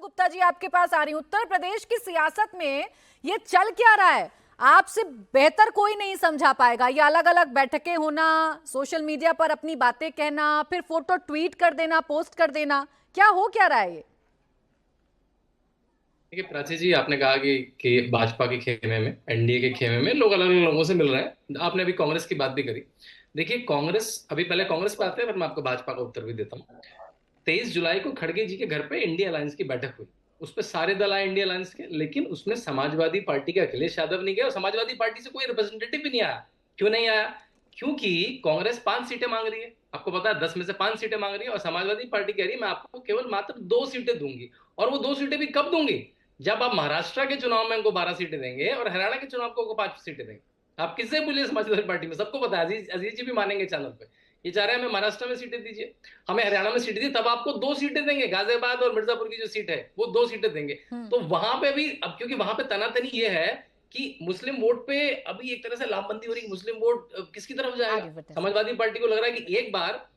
गुप्ता जी आपके पास आ रही हूं। उत्तर प्रदेश की सियासत में ये चल क्या रहा है, आपसे बेहतर कोई नहीं समझा पाएगा। ये अलग अलग बैठकें होना, सोशल मीडिया पर अपनी बातें कहना, फिर फोटो ट्वीट कर देना, पोस्ट कर देना, क्या हो क्या रहा है ये? देखिए प्राची जी, आपने कहा कि भाजपा के खेमे में, एनडीए के खेमे में लोग अलग अलग लोगों से मिल रहे हैं। आपने अभी कांग्रेस की बात भी करी। देखिए कांग्रेस, अभी पहले कांग्रेस पे आते हैं, फिर मैं आपको भाजपा का उत्तर भी देता हूँ। 23 जुलाई को खड़गे जी के घर पे इंडिया अलायंस की बैठक हुई। उस पर सारे दल आए इंडिया अलायंस के, लेकिन उसमें समाजवादी पार्टी के अखिलेश यादव नहीं गए और समाजवादी पार्टी से कोई रिप्रेजेंटेटिव भी नहीं आया। क्यों नहीं आया? क्योंकि कांग्रेस 5 सीटें मांग रही है, आपको पता है 10 में से 5 सीटें मांग रही है, और समाजवादी पार्टी कह रही है मैं आपको केवल मात्र 2 सीटें दूंगी। और वो 2 सीटें भी कब दूंगी? जब आप महाराष्ट्र के चुनाव में उनको 12 सीटें देंगे और हरियाणा के चुनाव को 5 सीटें देंगे। आप किससे बोलिए, समाजवादी पार्टी में सबको पता है, अजीज अजीज जी भी मानेंगे चैनल पे। ये चाह रहे हैं हमें महाराष्ट्र में सीटें दीजिए, हमें हरियाणा में सीटें दी, तब आपको 2 सीटें देंगे। गाजियाबाद और मिर्जापुर की जो सीट है वो 2 सीटें देंगे। तो वहां पे भी अब, क्योंकि वहां पे तनातनी ये है कि मुस्लिम वोट पे अभी एक तरह से लामबंदी हो रही है, मुस्लिम वोट किसकी तरफ जाएगा। आगे बढ़ते हैं। समाजवादी पार्टी को लग रहा है कि एक बार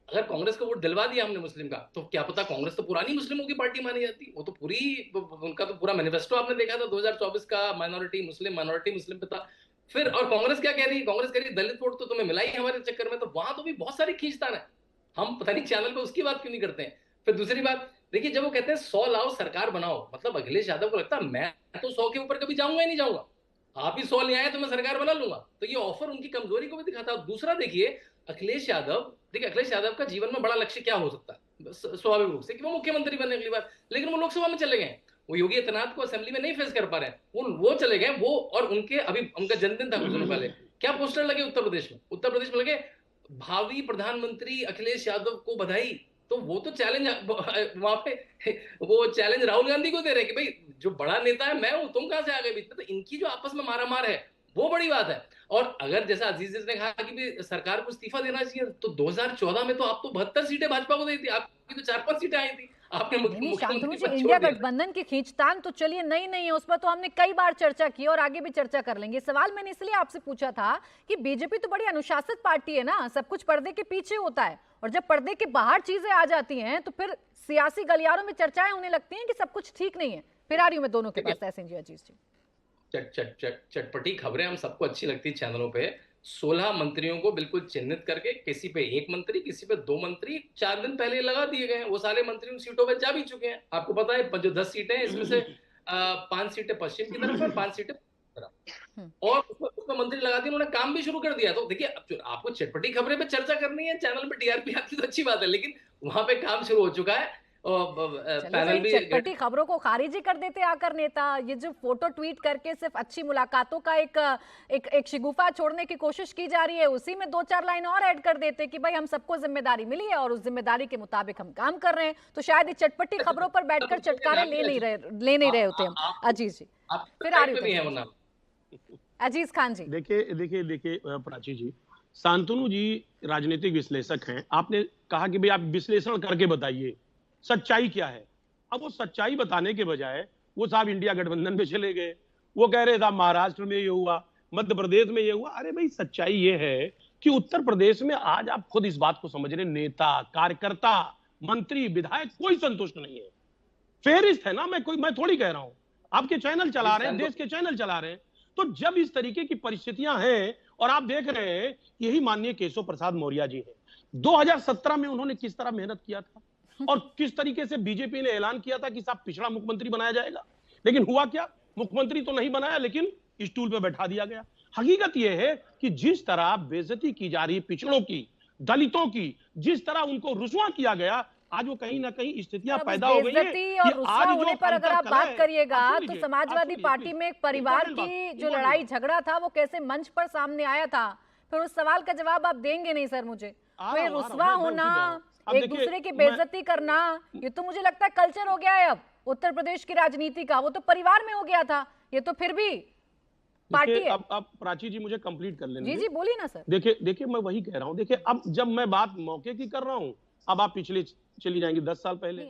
अगर कांग्रेस को वोट दिलवा दिया हमने मुस्लिम का, तो क्या पता, कांग्रेस तो पुरानी मुस्लिमों की पार्टी मानी जाती, वो तो पूरी, उनका तो पूरा मैनिफेस्टो आपने देखा था 2024 का, माइनॉरिटी मुस्लिम पे था। फिर और कांग्रेस क्या कह रही है? कांग्रेस कह रही है दलित वोट तो तुम्हें मिला ही हमारे चक्कर में। तो वहां तो भी बहुत सारी खींचतान है, हम पता नहीं चैनल पे उसकी बात क्यों नहीं करते हैं। फिर दूसरी बात, देखिए जब वो कहते हैं 100 लाओ सरकार बनाओ, मतलब अखिलेश यादव को लगता है मैं तो 100 के ऊपर कभी जाऊंगा ही नहीं जाऊंगा, आप ही 100 ले आए तो मैं सरकार बना लूंगा। तो ये ऑफर उनकी कमजोरी को भी दिखाता है। दूसरा देखिए अखिलेश यादव, देखिए अखिलेश यादव का जीवन में बड़ा लक्ष्य क्या हो सकता है? स्वाभाविक रूप से कि वो मुख्यमंत्री बने अगली बार, लेकिन वो लोकसभा में चले गए, वो योगी आदित्यनाथ को असेंबली में नहीं फेस कर पा रहे हैं, वो चले गए वो। और उनके अभी उनका जन्मदिन था कुछ दिनों पहले, क्या पोस्टर लगे उत्तर प्रदेश में लगे, भावी प्रधानमंत्री अखिलेश यादव को बधाई। तो वो तो चैलेंज वहां पे वो चैलेंज राहुल गांधी को दे रहे हैं कि भाई जो बड़ा नेता है मैं हूं, तुम कहां से आ गए बीच में। तो इनकी जो आपस में मारामार है वो बड़ी बात है। और अगर जैसा अजीज ने कहा कि भी सरकार को इस्तीफा देना चाहिए, तो 2014 में तो आप तो 72 सीटें भाजपा को दी थी, आपकी तो 4-5 सीटें आई थी, आपने नहीं नहीं शांतनु मुख्यमंत्री जी, पद छोड़ इंडिया दिया। गठबंधन की खींचतान तो चलिए नई नहीं है, उस पर तो हमने कई बार चर्चा की और आगे भी चर्चा कर लेंगे। सवाल मैंने इसलिए आपसे पूछा था कि बीजेपी तो बड़ी अनुशासित पार्टी है ना, सब कुछ पर्दे के पीछे होता है, और जब पर्दे के बाहर चीजें आ जाती हैं तो फिर सियासी गलियारों में चर्चाएं होने लगती हैं कि सब कुछ ठीक नहीं है। फिर आ रही हूं मैं दोनों के पास, तहसीन जी, अजीज जी। चटपटी खबरें हम सबको अच्छी लगती है चैनलों पे। 16 मंत्रियों को बिल्कुल चिन्हित करके, किसी पे 1 मंत्री, किसी पे 2 मंत्री 4 दिन पहले लगा दिए गए हैं। वो सारे मंत्री उन सीटों पे जा भी चुके हैं। आपको पता है जो 10 सीटें हैं इसमें से 5 सीटें पश्चिम की तरफ है, 5 सीटें तरफ, और उसमें मंत्री लगा दिए, उन्होंने काम भी शुरू कर दिया। तो देखिए आपको चटपटी खबरें पे चर्चा करनी है, चैनल पे टीआरपी आती तो अच्छी बात है, लेकिन वहां पे काम शुरू हो चुका है और चलो पैनल सही, भी। चटपटी खबरों को खारिज ही कर देते आकर नेता। ये जो फोटो ट्वीट करके सिर्फ अच्छी मुलाकातों का एक शिगुफा छोड़ने की कोशिश की जा रही है, उसी में 2-4 लाइन और ऐड कर देते कि भाई हम सबको जिम्मेदारी मिली है और उस जिम्मेदारी के मुताबिक हम काम कर रहे हैं, तो शायद ये चटपटी खबरों पर बैठकर चटकारे ले नहीं रहे होते हम। अजीज जी, आप फिर आ रही पे भी है हूँ वो नाम। अजीज खान जी। देखिए देखिए देखिए प्राची जी, शांतनु जी राजनीतिक विश्लेषक हैं। आपने कहा कि भाई आप विश्लेषण करके बताइए सच्चाई क्या है। अब वो सच्चाई बताने के बजाय वो साहब इंडिया गठबंधन में चले गए। वो कह रहे थे महाराष्ट्र में ये हुआ, मध्य प्रदेश में ये हुआ। अरे भाई सच्चाई ये है कि उत्तर प्रदेश में आज आप खुद इस बात को समझ रहे, नेता, कार्यकर्ता, मंत्री, विधायक कोई संतुष्ट नहीं है। फेरिस्त है ना, मैं थोड़ी कह रहा हूं, आपके चैनल चला रहे हैं, देश के चैनल चला रहे हैं। तो जब इस तरीके की परिस्थितियां हैं और आप देख रहे हैं, यही माननीय केशव प्रसाद मौर्य जी हैं। 2017 में उन्होंने किस तरह मेहनत किया था और किस तरीके से बीजेपी ने ऐलान किया था कि साहब पिछड़ा मुख्यमंत्री बनाया जाएगा, लेकिन हुआ क्या? मुख्यमंत्री तो नहीं बनाया, लेकिन स्टूल पे बैठा दिया गया। हकीकत यह है कि जिस तरह बेइज्जती की जा रही है पिछड़ों की, दलितों की, जिस तरह उनको रुसवा किया गया, आज वो कहीं ना कहीं स्थितियां पैदा हो गई है बेइज्जती और कि रुस्वा आज होने जो पर अगर आप बात करिएगा तो समाजवादी सुनिए, पार्टी में एक परिवार की जो लड़ाई झगड़ा था वो कैसे मंच पर सामने आया था, फिर उस सवाल का जवाब आप देंगे नहीं सर मुझे। तो ये रुस्वा होना, एक दूसरे की बेइज्जती करना, ये तो मुझे लगता है कल्चर हो गया है अब उत्तर प्रदेश की राजनीति का। वो तो परिवार में हो गया था, ये तो फिर भी पार्टी है। अब प्राची जी मुझे कंप्लीट कर लेने जी जी बोलिए ना सर। देखिए मैं वही कह रहा हूं। देखिए अब जब मैं बात मौके की कर रहा हूं, अब आप पिछले चली जाएंगी 10 साल पहले।